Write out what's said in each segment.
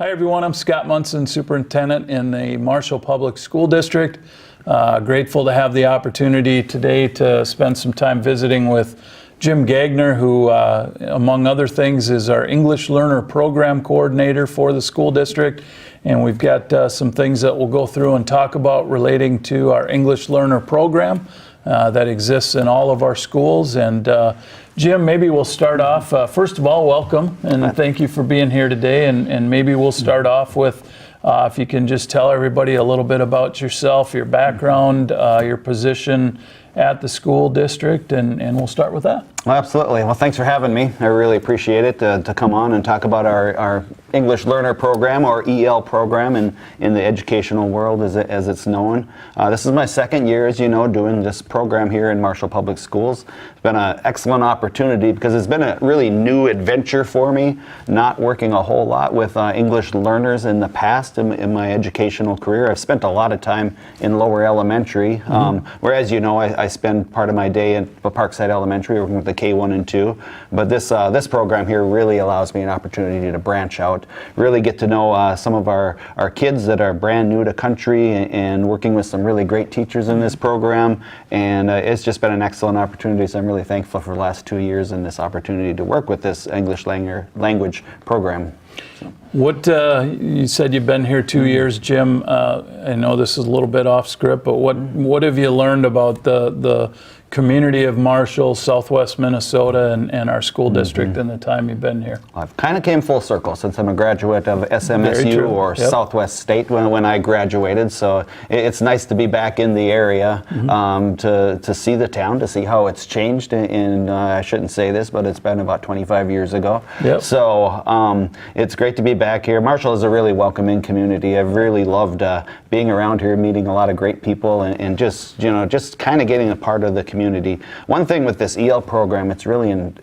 Hi everyone, I'm Scott Munson, Superintendent in the Marshall Public School District. Grateful to have the opportunity today to spend some time visiting with Jim Gagner, who among other things is our English Learner Program Coordinator for the school district. And we've got some things that we'll go through and talk about relating to our English Learner Program that exists in all of our schools. And Jim, maybe we'll start off, first of all, welcome, and thank you for being here today. And maybe we'll start off with, if you can just tell everybody a little bit about yourself, your background, your position at the school district, and we'll start with that. Well, absolutely. Well, thanks for having me. I really appreciate it to come on and talk about our English Learner Program, or EL program, in the educational world as it's known. This is my second year, as you know, doing this program here in Marshall Public Schools. It's been an excellent opportunity because it's been a really new adventure for me, not working a whole lot with English learners in the past in my educational career. I've spent a lot of time in lower elementary, whereas, you know, I spend part of my day at Parkside Elementary working with the K1 and 2, but this program here really allows me an opportunity to branch out, really get to know some of our kids that are brand new to country, and working with some really great teachers in this program, and it's just been an excellent opportunity, so I'm really thankful for the last 2 years and this opportunity to work with this English language program. So. What, you said you've been here 2 years, Jim. I know this is a little bit off script, but what have you learned about the community of Marshall, Southwest Minnesota, and our school district in the time you've been here? I've kind of came full circle since I'm a graduate of SMSU, or Southwest State when I graduated, so it's nice to be back in the area, to see the town, to see how it's changed in I shouldn't say this, but it's been about 25 years ago. So it's great to be back here. Marshall is a really welcoming community. I've really loved being around here, meeting a lot of great people, and just kind of getting a part of the community. One thing with this EL program, it's really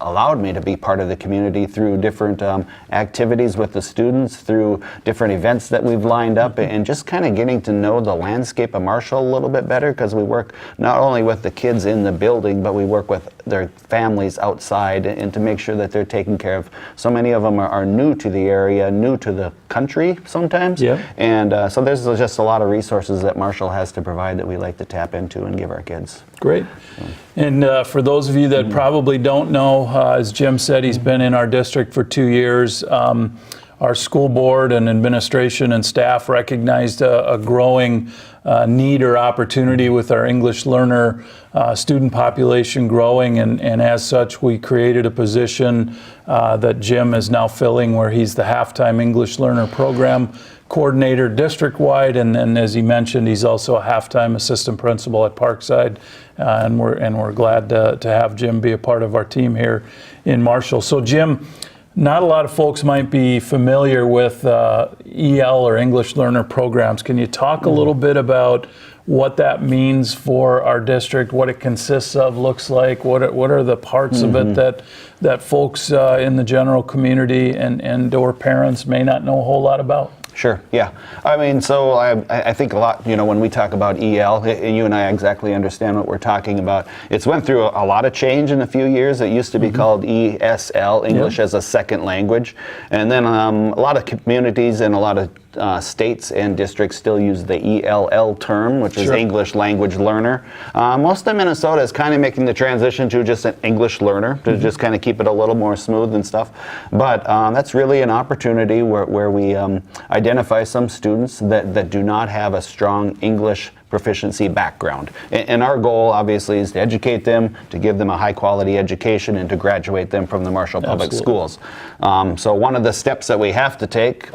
allowed me to be part of the community through different activities with the students, through different events that we've lined up, and just kind of getting to know the landscape of Marshall a little bit better, because we work not only with the kids in the building, but we work with their families outside, and to make sure that they're taken care of. So many of them are new to the area, new to the country sometimes, and so there's just a lot of resources that Marshall has to provide that we like to tap into and give our kids. Great. And for those of you that probably don't know, as Jim said, he's been in our district for 2 years. Our school board and administration and staff recognized a growing need or opportunity with our English learner student population growing, and as such we created a position that Jim is now filling, where he's the half-time English Learner Program Coordinator district-wide, and then, as he mentioned, he's also a half-time assistant principal at Parkside, and we're glad to have Jim be a part of our team here in Marshall. So Jim, not a lot of folks might be familiar with EL, or English Learner Programs. Can you talk a little bit about what that means for our district, what it consists of, looks like, what are the parts of it that folks in the general community and or parents may not know a whole lot about? Sure, yeah. I mean, so I think a lot, you know, when we talk about EL, and you and I exactly understand what we're talking about, it's went through a lot of change in a few years. It used to be called ESL, English as a Second Language, and then a lot of communities and a lot of states and districts still use the ELL term, which is English Language Learner. Most of Minnesota is kind of making the transition to just an English learner, to just kind of keep it a little more smooth and stuff. But that's really an opportunity where we identify some students that do not have a strong English proficiency background. And our goal, obviously, is to educate them, to give them a high-quality education, and to graduate them from the Marshall Public Schools. So one of the steps that we have to take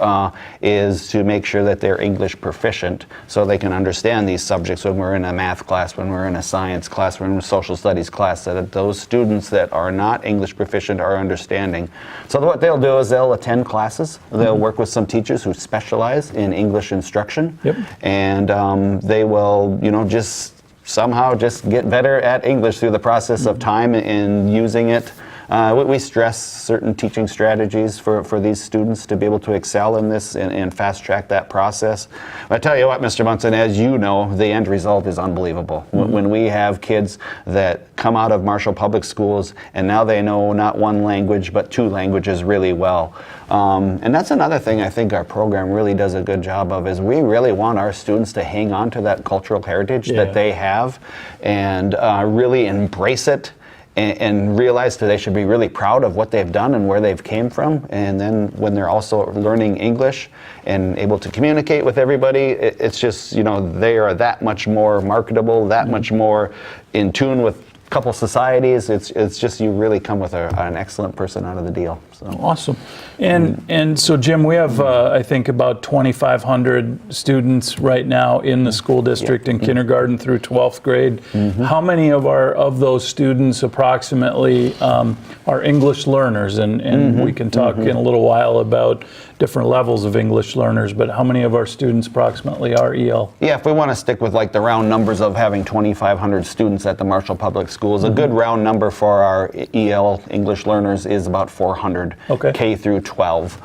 is to make sure that they're English proficient, so they can understand these subjects when we're in a math class, when we're in a science class, when we're in a social studies class, so that those students that are not English proficient are understanding. So what they'll do is they'll attend classes. They'll work with some teachers who specialize in English instruction, and they will, you know, just somehow just get better at English through the process of time and using it We stress certain teaching strategies for these students to be able to excel in this and fast track that process. But I tell you what, Mr. Munson, as you know, the end result is unbelievable. When we have kids that come out of Marshall Public Schools and now they know not one language but two languages really well. And that's another thing I think our program really does a good job of, is we really want our students to hang on to that cultural heritage that they have and really embrace it and realize that they should be really proud of what they've done and where they've came from. And then when they're also learning English and able to communicate with everybody, it's just, you know, they are that much more marketable, that much more in tune with a couple societies. It's just, you really come with an excellent person out of the deal. So. Awesome. And so, Jim, we have, I think, about 2,500 students right now in the school district in kindergarten through 12th grade. How many of those students approximately are English learners? And we can talk in a little while about different levels of English learners, but how many of our students approximately are EL? Yeah, if we want to stick with like the round numbers of having 2,500 students at the Marshall Public Schools, a good round number for our EL English learners is about 400, K through 12.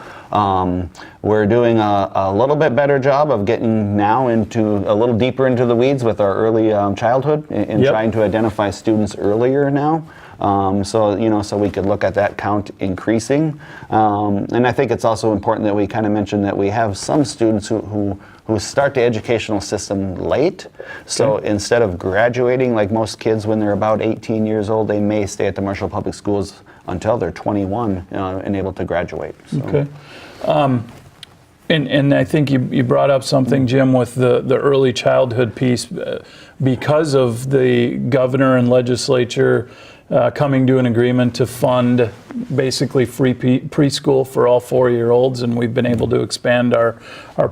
We're doing a little bit better job of getting now into a little deeper into the weeds with our early childhood and trying to identify students earlier now. So we could look at that count increasing. And I think it's also important that we kind of mention that we have some students who start the educational system late. So instead of graduating like most kids when they're about 18 years old, they may stay at the Marshall Public Schools until they're 21 and able to graduate. So. Okay. And I think you brought up something, Jim, with the early childhood piece. Because of the governor and legislature coming to an agreement to fund basically free preschool for all 4-year-olds, and we've been able to expand our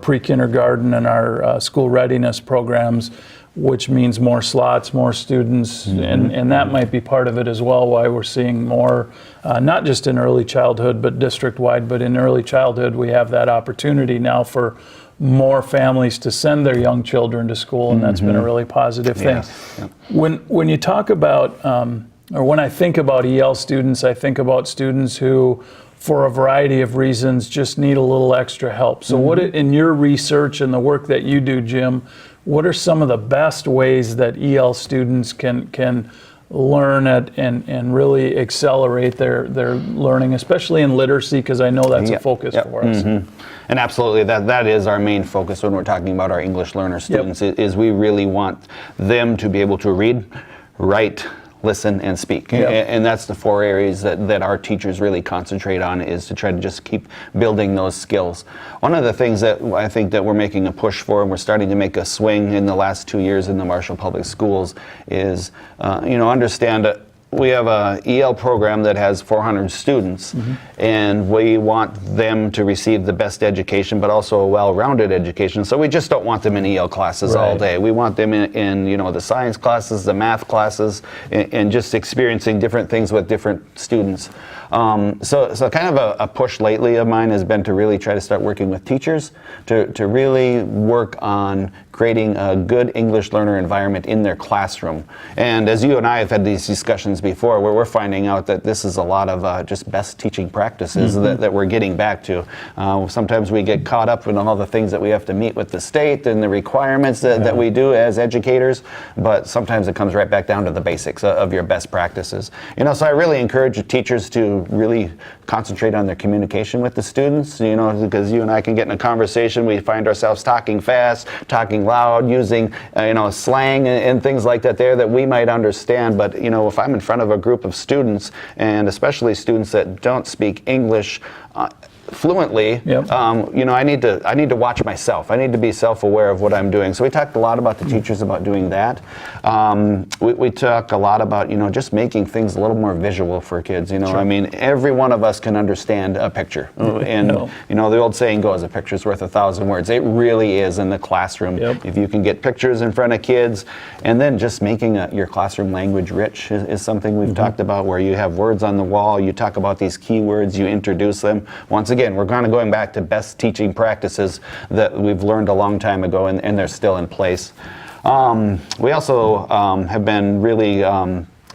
pre-kindergarten and our school readiness programs, which means more slots, more students, and that might be part of it as well, why we're seeing more, not just in early childhood, but district-wide, but in early childhood, we have that opportunity now for more families to send their young children to school, and that's been a really positive thing. Yes. Yep. When you talk about, or when I think about EL students, I think about students who, for a variety of reasons, just need a little extra help. So what, in your research and the work that you do, Jim, what are some of the best ways that EL students can learn at and really accelerate their learning, especially in literacy, because I know that's a focus for us. And absolutely, that is our main focus when we're talking about our English learner students, is we really want them to be able to read, write, listen, and speak. And that's the 4 areas that our teachers really concentrate on, is to try to just keep building those skills. One of the things that I think that we're making a push for, and we're starting to make a swing in the last 2 years in the Marshall Public Schools, is understand that we have a EL program that has 400 students, and we want them to receive the best education, but also a well-rounded education. So we just don't want them in EL classes all day. We want them in the science classes, the math classes, and just experiencing different things with different students. So kind of a push lately of mine has been to really try to start working with teachers to really work on creating a good English learner environment in their classroom. And as you and I have had these discussions before, where we're finding out that this is a lot of just best teaching practices that we're getting back to. Sometimes we get caught up in all the things that we have to meet with the state and the requirements that we do as educators, but sometimes it comes right back down to the basics of your best practices. So I really encourage teachers to really concentrate on their communication with the students, because you and I can get in a conversation, we find ourselves talking fast, talking loud, using slang and things like that there that we might understand. But if I'm in front of a group of students, and especially students that don't speak English fluently, I need to watch myself. I need to be self-aware of what I'm doing. So we talked a lot about the teachers about doing that. We talk a lot about just making things a little more visual for kids. I mean, every one of us can understand a picture, and the old saying goes, "A picture's worth 1,000 words." It really is in the classroom. If you can get pictures in front of kids, and then just making your classroom language rich is something we've talked about, where you have words on the wall, you talk about these keywords, you introduce them. Once again, we're kind of going back to best teaching practices that we've learned a long time ago, and they're still in place. We also have been really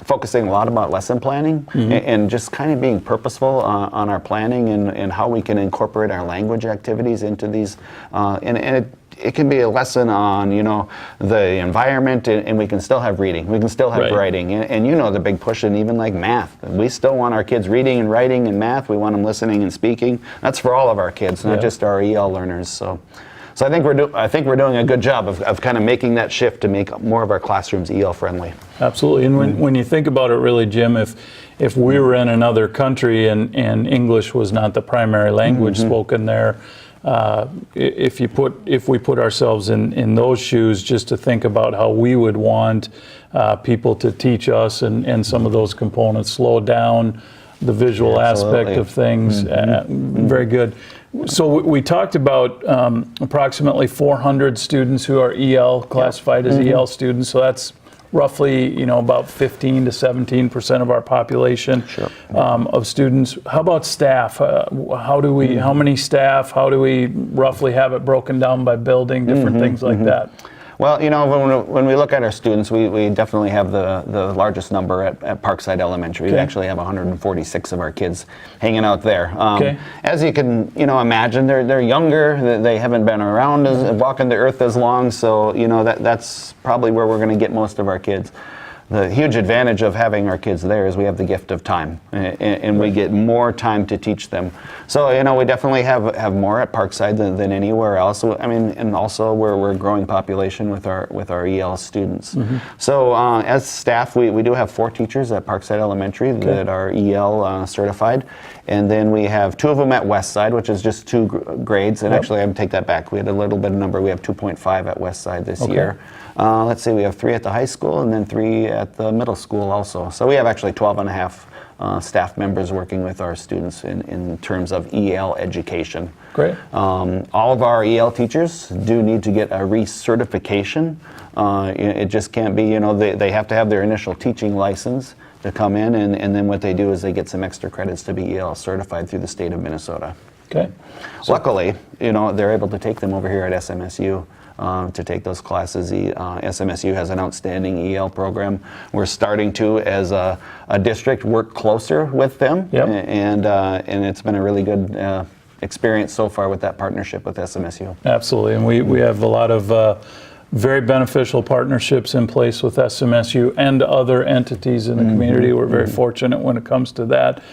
focusing a lot about lesson planning and just kind of being purposeful on our planning and how we can incorporate our language activities into these. And it can be a lesson on, you know, the environment, and we can still have reading. We can still have writing. And you know the big push in even like math. We still want our kids reading and writing and math. We want them listening and speaking. That's for all of our kids, not just our EL learners. So I think we're doing a good job of kind of making that shift to make more of our classrooms EL friendly. Absolutely. And when you think about it, really, Jim, if we were in another country and English was not the primary language spoken there, if we put ourselves in those shoes, just to think about how we would want people to teach us and some of those components, slow down the visual aspect of things. Very good. So we talked about approximately 400 students who are EL, classified as EL students. So that's roughly, you know, about 15 to 17% of our population of students. How about staff? How many staff? How do we roughly have it broken down by building, different things like that? Well, you know, when we look at our students, we definitely have the largest number at Parkside Elementary. We actually have 146 of our kids hanging out there. As you can, you know, imagine, they're younger. They haven't been around walking the earth as long. So, you know, that's probably where we're going to get most of our kids. The huge advantage of having our kids there is we have the gift of time, and we get more time to teach them. So, you know, we definitely have more at Parkside than anywhere else. I mean, and also we're a growing population with our EL students. So, as staff, we do have 4 teachers at Parkside Elementary that are EL certified, and then we have 2 of them at Westside, which is just 2 grades. And actually, I would take that back. We had a little bit of number. We have 2.5 at Westside this year. Let's see, we have 3 at the high school and then 3 at the middle school also. So we have actually 12 and a half staff members working with our students in terms of EL education. Great. All of our EL teachers do need to get a recertification. It just can't be, you know, they have to have their initial teaching license to come in, and then what they do is they get some extra credits to be EL certified through the state of Minnesota. Okay. So, luckily, you know, they're able to take them over here at SMSU. To take those classes. SMSU has an outstanding EL program. We're starting to, as a district, work closer with them, and it's been a really good experience so far with that partnership with SMSU. Absolutely, and we have a lot of very beneficial partnerships in place with SMSU and other entities in the community. We're very fortunate when it comes to that.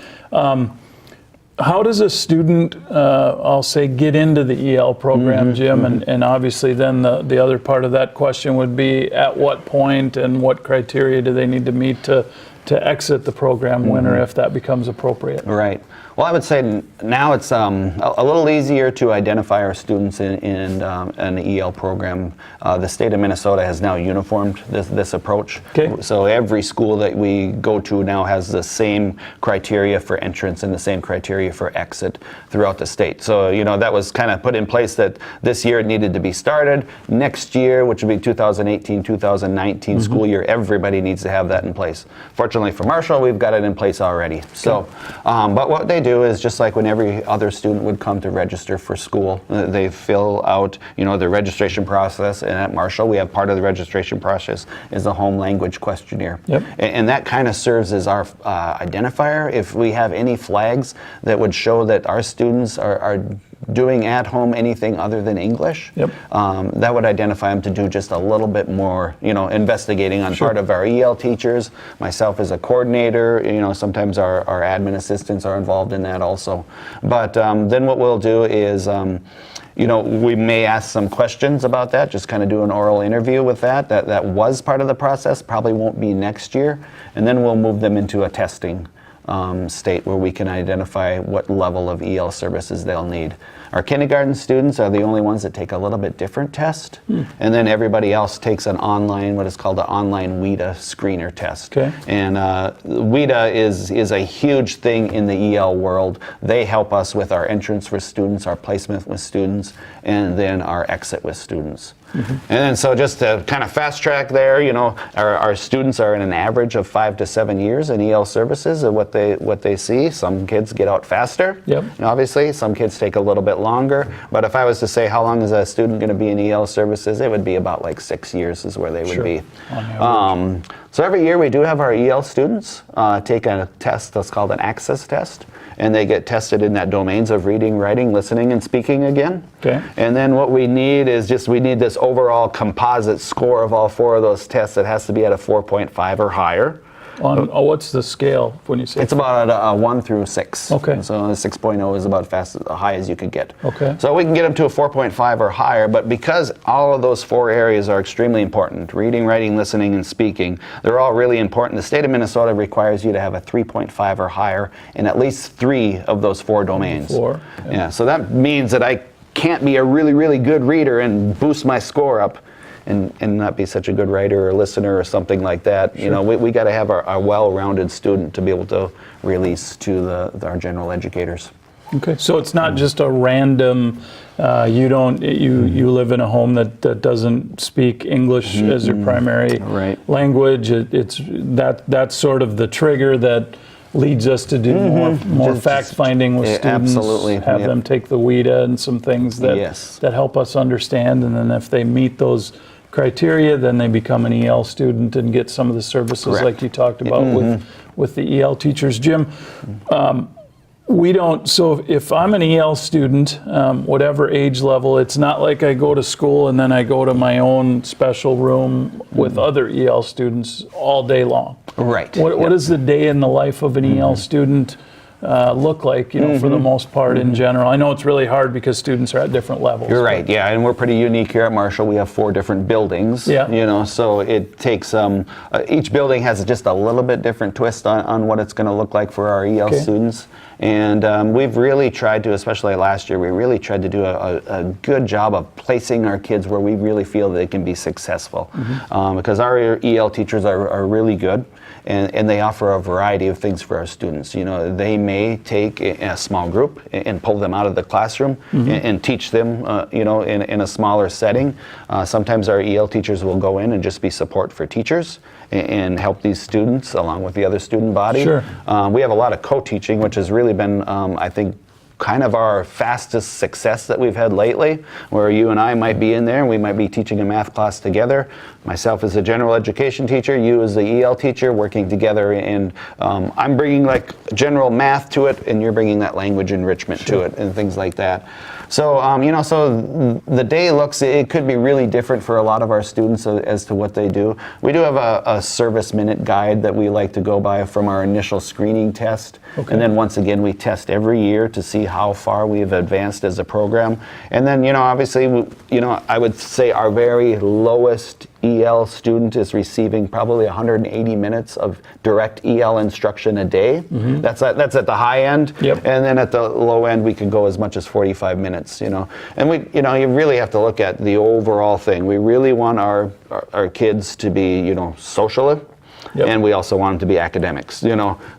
How does a student, I'll say, get into the EL program, Jim? And obviously then the other part of that question would be, at what point and what criteria do they need to meet to exit the program when or if that becomes appropriate? Right. Well, I would say now it's a little easier to identify our students in an EL program. The state of Minnesota has now uniformed this approach. So every school that we go to now has the same criteria for entrance and the same criteria for exit throughout the state. So, you know, that was kind of put in place that this year it needed to be started. Next year, which would be 2018-2019 school year, everybody needs to have that in place. Fortunately for Marshall, we've got it in place already. So, but what they do is just like when every other student would come to register for school, they fill out, you know, the registration process, and at Marshall we have part of the registration process is the home language questionnaire. And that kind of serves as our identifier. If we have any flags that would show that our students are doing at home anything other than English, that would identify them to do just a little bit more, you know, investigating on part of our EL teachers, myself as a coordinator, you know, sometimes our admin assistants are involved in that also. But then what we'll do is, you know, we may ask some questions about that, just kind of do an oral interview with that. That was part of the process, probably won't be next year. And then we'll move them into a testing state where we can identify what level of EL services they'll need. Our kindergarten students are the only ones that take a little bit different test, and then everybody else takes an online, what is called an online WIDA screener test. And WIDA is a huge thing in the EL world. They help us with our entrance with students, our placement with students, and then our exit with students. And then so just to kind of fast track there, you know, our students are in an average of 5 to 7 years in EL services of what they see. Some kids get out faster, obviously. Some kids take a little bit longer. But if I was to say how long is a student going to be in EL services, it would be about like 6 years is where they would be. So every year we do have our EL students take a test that's called an access test, and they get tested in that domains of reading, writing, listening, and speaking again. Okay. And then what we need is we need this overall composite score of all 4 of those tests. It has to be at a 4.5 or higher. What's the scale when you say? It's about a 1 through 6. Okay. So a 6.0 is about as high as you could get. Okay. So we can get them to a 4.5 or higher, but because all of those 4 areas are extremely important, reading, writing, listening, and speaking, they're all really important. The state of Minnesota requires you to have a 3.5 or higher in at least 3 of those 4 domains. 4. Yeah, so that means that I can't be a really, really good reader and boost my score up and not be such a good writer or listener or something like that. Sure. You know, we got to have our well-rounded student to be able to release to our general educators. Okay, so it's not just a random, you live in a home that doesn't speak English as your primary language. That's sort of the trigger that leads us to do more fact-finding with students. Absolutely. Have them take the WIDA and some things that help us understand, and then if they meet those criteria, then they become an EL student and get some of the services like you talked about with the EL teachers. Jim, so if I'm an EL student, whatever age level, it's not like I go to school and then I go to my own special room with other EL students all day long. Right. What does the day in the life of an EL student look like, for the most part in general? I know it's really hard because students are at different levels. You're right, yeah, and we're pretty unique here at Marshall. We have 4 different buildings, so it takes, each building has just a little bit different twist on what it's going to look like for our EL students. And we've really tried to, especially last year, we really tried to do a good job of placing our kids where we really feel they can be successful. Because our EL teachers are really good. And they offer a variety of things for our students. They may take a small group and pull them out of the classroom and teach them, in a smaller setting. Sometimes our EL teachers will go in and just be support for teachers and help these students along with the other student body. Sure. We have a lot of co-teaching, which has really been, I think, kind of our fastest success that we've had lately, where you and I might be in there and we might be teaching a math class together. Myself as a general education teacher, you as the EL teacher, working together, and I'm bringing like general math to it and you're bringing that language enrichment to it and things like that. So, so the day it could be really different for a lot of our students as to what they do. We do have a service minute guide that we like to go by from our initial screening test. And then once again, we test every year to see how far we've advanced as a program. And then, obviously, I would say our very lowest EL student is receiving probably 180 minutes of direct EL instruction a day. That's at the high end. And then at the low end, we can go as much as 45 minutes, And you really have to look at the overall thing. We really want our kids to be, social. And we also want them to be academics,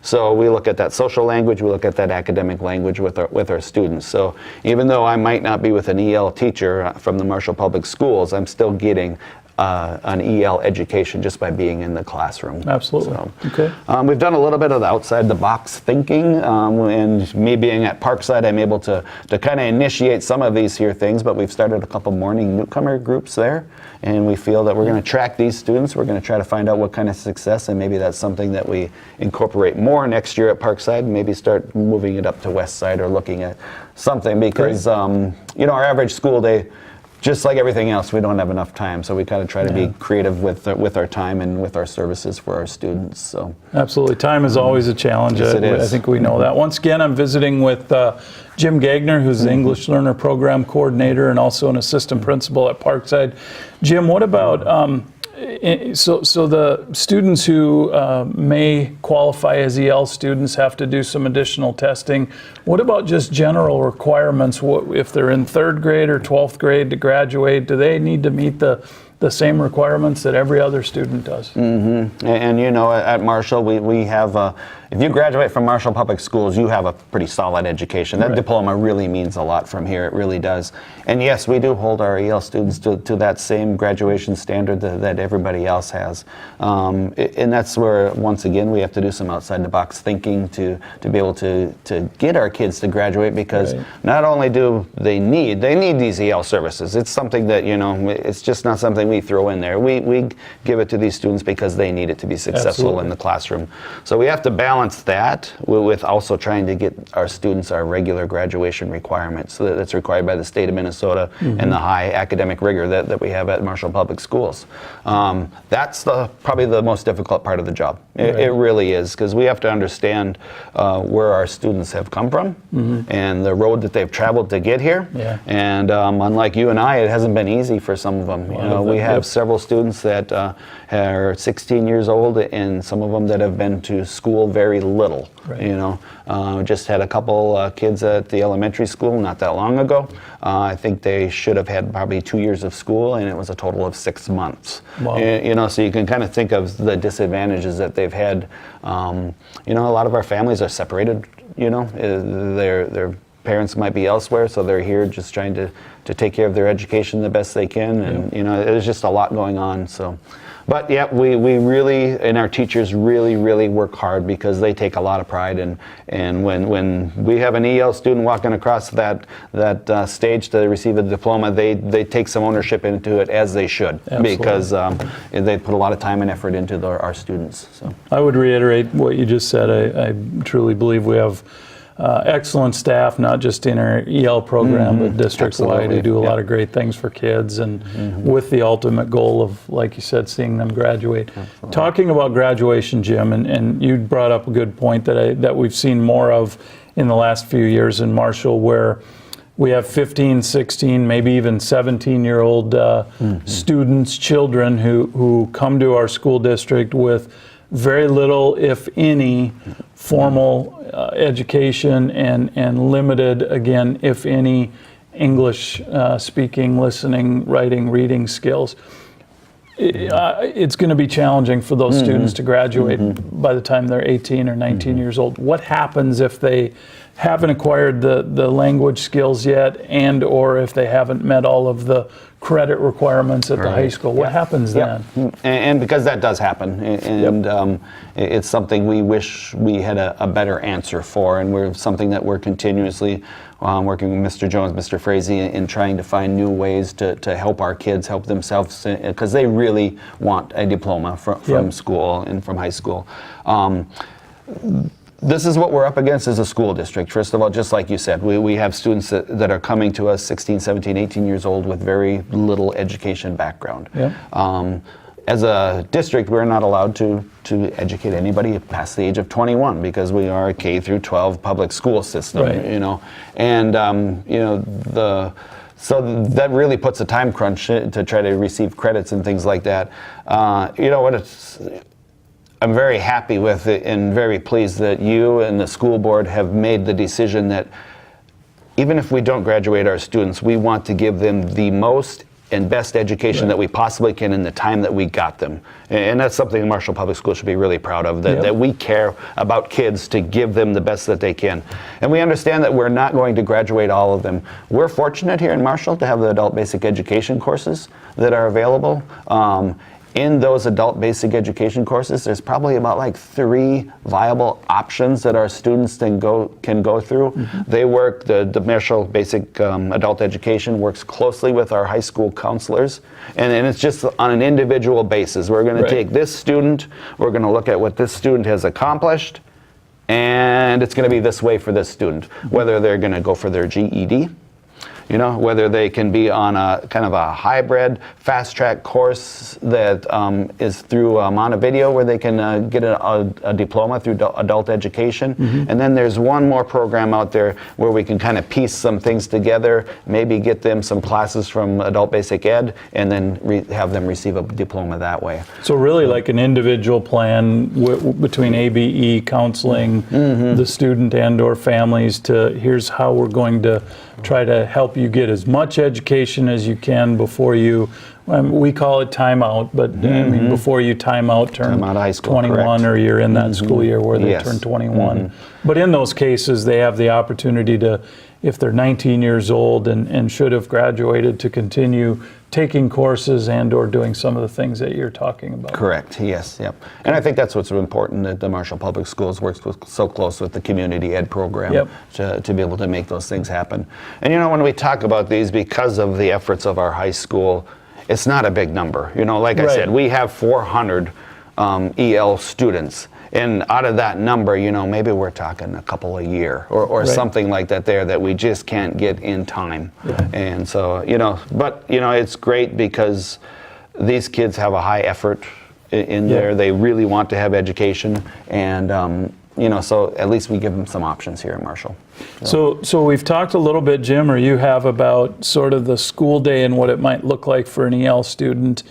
So we look at that social language, we look at that academic language with our students. So even though I might not be with an EL teacher from the Marshall Public Schools, I'm still getting an EL education just by being in the classroom. Absolutely. So, okay. We've done a little bit of the outside the box thinking, and me being at Parkside, I'm able to kind of initiate some of these here things, but we've started a couple morning newcomer groups there, and we feel that we're going to track these students. We're going to try to find out what kind of success, and maybe that's something that we incorporate more next year at Parkside, and maybe start moving it up to West Side or looking at something, because our average school day, just like everything else, we don't have enough time, so we kind of try to be creative with our time and with our services for our students. So absolutely, time is always a challenge. Yes, it is. I think we know that. Once again, I'm visiting with Jim Gagner, who's the English Learner Program Coordinator and also an assistant principal at Parkside. Jim, what about so the students who may qualify as EL students have to do some additional testing. What about just general requirements? If they're in 3rd grade or 12th grade to graduate, do they need to meet the same requirements that every other student does? And at Marshall, we have if you graduate from Marshall Public Schools, you have a pretty solid education. That diploma really means a lot from here. It really does. And yes, we do hold our EL students to that same graduation standard that everybody else has. And that's where, once again, we have to do some outside the box thinking to be able to get our kids to graduate, because not only do they need these EL services. It's something that, you know, it's just not something we throw in there. We give it to these students because they need it to be successful in the classroom. So we have to balance that with also trying to get our students our regular graduation requirements that's required by the state of Minnesota and the high academic rigor that we have at Marshall Public Schools. That's probably the most difficult part of the job. It really is, because we have to understand where our students have come from and the road that they've traveled to get here. And unlike you and I, it hasn't been easy for some of them. You know, we have several students that are 16 years old, and some of them that have been to school very little. You know, just had a couple kids at the elementary school not that long ago. I think they should have had probably 2 years of school, and it was a total of 6 months. You know, so you can kind of think of the disadvantages that they've had. You know, a lot of our families are separated. You know, their parents might be elsewhere, so they're here just trying to take care of their education the best they can, and you know, there's just a lot going on. So, but yeah, we really, and our teachers really work hard, because they take a lot of pride in, and when we have an EL student walking across that stage to receive a diploma, they take some ownership into it, as they should. Because they put a lot of time and effort into our students. So I would reiterate what you just said. I truly believe we have excellent staff, not just in our EL program, but district-wide, who do a lot of great things for kids, and with the ultimate goal of, like you said, seeing them graduate. Talking about graduation, Jim, and you brought up a good point that we've seen more of in the last few years in Marshall, where we have 15, 16, maybe even 17-year-old students, children who come to our school district with very little, if any, formal education, and limited, again, if any, English speaking, listening, writing, reading skills. It's going to be challenging for those students to graduate by the time they're 18 or 19 years old. What happens if they haven't acquired the language skills yet, and or if they haven't met all of the credit requirements at the high school? What happens then? And because that does happen, and it's something we wish we had a better answer for, and we're something that we're continuously working with Mr. Jones, Mr. Frazee, in trying to find new ways to help our kids help themselves, because they really want a diploma from school and from high school. This is what we're up against as a school district. First of all, just like you said, we have students that are coming to us 16, 17, 18 years old with very little education background. As a district, we're not allowed to educate anybody past the age of 21, because we are a K through 12 public school system, you know. And, you know, so that really puts a time crunch to try to receive credits and things like that. You know what, I'm very happy with it and very pleased that you and the school board have made the decision that even if we don't graduate our students, we want to give them the most and best education that we possibly can in the time that we got them. And that's something the Marshall Public Schools should be really proud of, that we care about kids to give them the best that they can. And we understand that we're not going to graduate all of them. We're fortunate here in Marshall to have the adult basic education courses that are available. In those adult basic education courses, there's probably about like 3 viable options that our students can go through. They work, the Marshall Basic Adult Education works closely with our high school counselors, and it's just on an individual basis. We're going to take this student, we're going to look at what this student has accomplished, and it's going to be this way for this student, whether they're going to go for their GED, you know, whether they can be on a kind of a hybrid fast track course that is through Montevideo, where they can get a diploma through adult education. And then there's one more program out there where we can kind of piece some things together, maybe get them some classes from adult basic ed, and then have them receive a diploma that way. So really like an individual plan between ABE, counseling, the student and or families, to here's how we're going to try to help help you get as much education as you can before you, we call it timeout, but I mean before you time out, turn Time out of high school, 21, correct. or you're in that school year where they Yes. turn 21. But in those cases, they have the opportunity to, if they're 19 years old and should have graduated, to continue taking courses and or doing some of the things that you're talking about. Correct, yes, yep. And I think that's what's important, that the Marshall Public Schools works so close with the community ed program Yep. to be able to make those things happen. And you know, when we talk about these, because of the efforts of our high school, it's not a big number. You know, like I Right. said, we have 400 EL students. And out of that number, you know, maybe we're talking a couple a year or Right. something like that there that we just can't get in time. And so, you know, but, you know, it's great because these kids have a high effort in Yeah. there. They really want to have education. And, you know, so at least we give them some options here at Marshall. So we've talked a little bit, Jim, or you have, about sort of the school day and what it might look like for an EL student.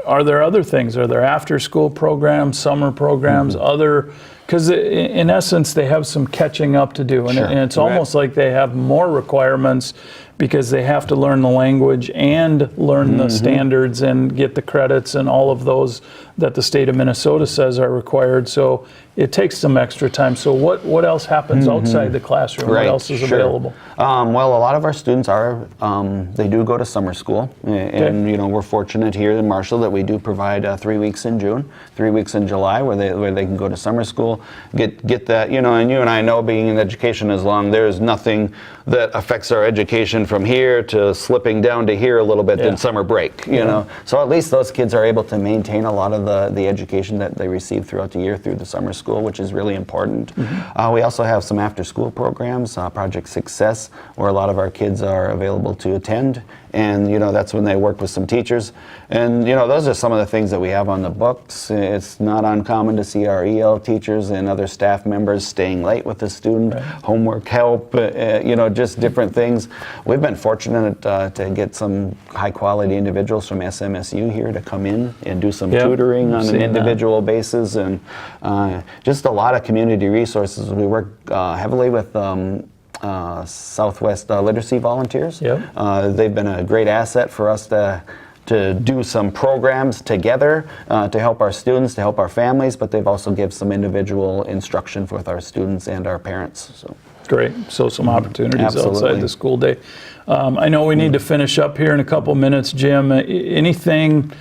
Are there other things? Are there after-school programs, summer programs, other? Because in essence, they have some catching up to do, and, Sure. and it's Right. almost like they have more requirements because they have to learn the language and learn the standards and get the credits and all of those that the state of Minnesota says are required. So it takes some extra time. So what else happens outside the classroom? What else is sure. available? Well, a lot of our students are, they do go to summer school. And, you know, we're fortunate here in Marshall that we do provide 3 weeks in June, 3 weeks in July where they can go to summer school, get that, you know, and you and I know, being in education as long, there's nothing that affects our education from here to slipping down to here a little bit than summer break, you know. So at least those kids are able to maintain a lot of the education that they receive throughout the year through the summer school, which is really important. We also have some after-school programs, Project Success, where a lot of our kids are available to attend. And, you know, that's when they work with some teachers. And, you know, those are some of the things that we have on the books. It's not uncommon to see our EL teachers and other staff members staying late with the student, homework help, you know, just different things. We've been fortunate to get some high-quality individuals from SMSU here to come in and do some tutoring on an individual basis, and just a lot of community resources. We work heavily with Southwest Literacy Volunteers. They've been a great asset for us to do some programs together to help our students, to help our families, but they've also given some individual instruction with our students and our parents. So. Great. So some opportunities Absolutely. outside the school day. I know we need to finish up here in a couple minutes, Jim. Anything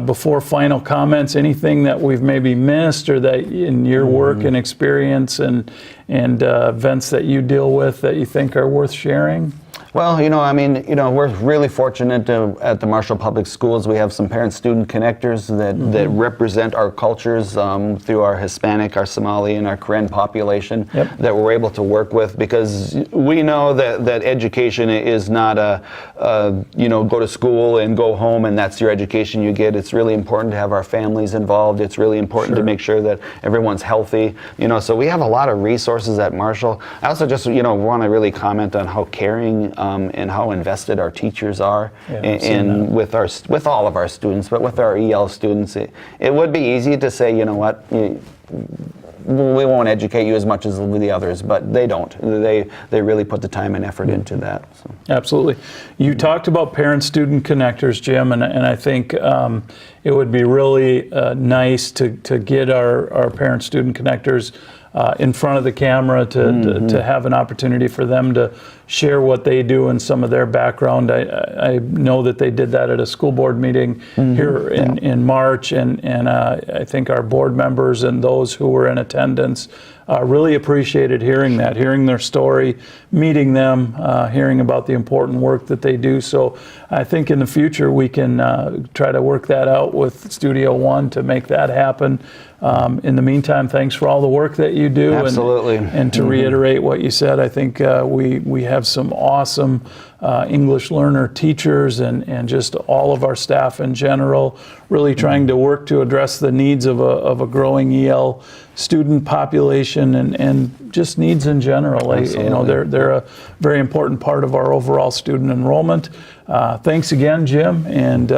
before final comments, anything that we've maybe missed, or that in your work and experience and events that you deal with that you think are worth sharing? Well, you know, I mean, you know, we're really fortunate at the Marshall Public Schools. We have some parent-student connectors that represent our cultures through our Hispanic, our Somali, and our Karen population that we're able to work with, because we know that education is not you know, go to school and go home and that's your education you get. It's really important to have our families involved. It's really important to make sure that everyone's healthy. You know, so we have a lot of resources at Marshall. I also just, you know, want to really comment on how caring and how invested our teachers are in with all of our students, but with our EL students, it would be easy to say, you know what, we won't educate you as much as the others, but they don't. They really put the time and effort into that. So. Absolutely. You talked about parent-student connectors, Jim, and I think it would be really nice to get our parent-student connectors in front of the camera to have an opportunity for them to share what they do and some of their background. I know that they did that at a school board meeting here in March, and I think our board members and those who were in attendance really appreciated hearing their story, meeting them, hearing about the important work that they do. So I think in the future we can try to work that out with Studio One to make that happen. In the meantime, thanks for all the work that you do. Absolutely. And to reiterate what you said, I think we have some awesome English learner teachers and just all of our staff in general, really trying to work to address the needs of a growing EL student population and just needs in general. You know, they're a very important part of our overall student enrollment. Thanks again, Jim, and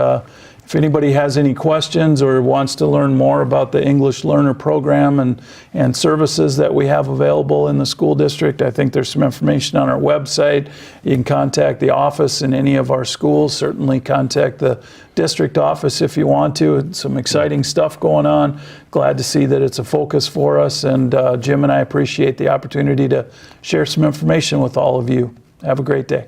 If anybody has any questions or wants to learn more about the English Learner Program and services that we have available in the school district, I think there's some information on our website. You can contact the office in any of our schools. Certainly contact the district office if you want to. Some exciting stuff going on. Glad to see that it's a focus for us, and Jim and I appreciate the opportunity to share some information with all of you. Have a great day.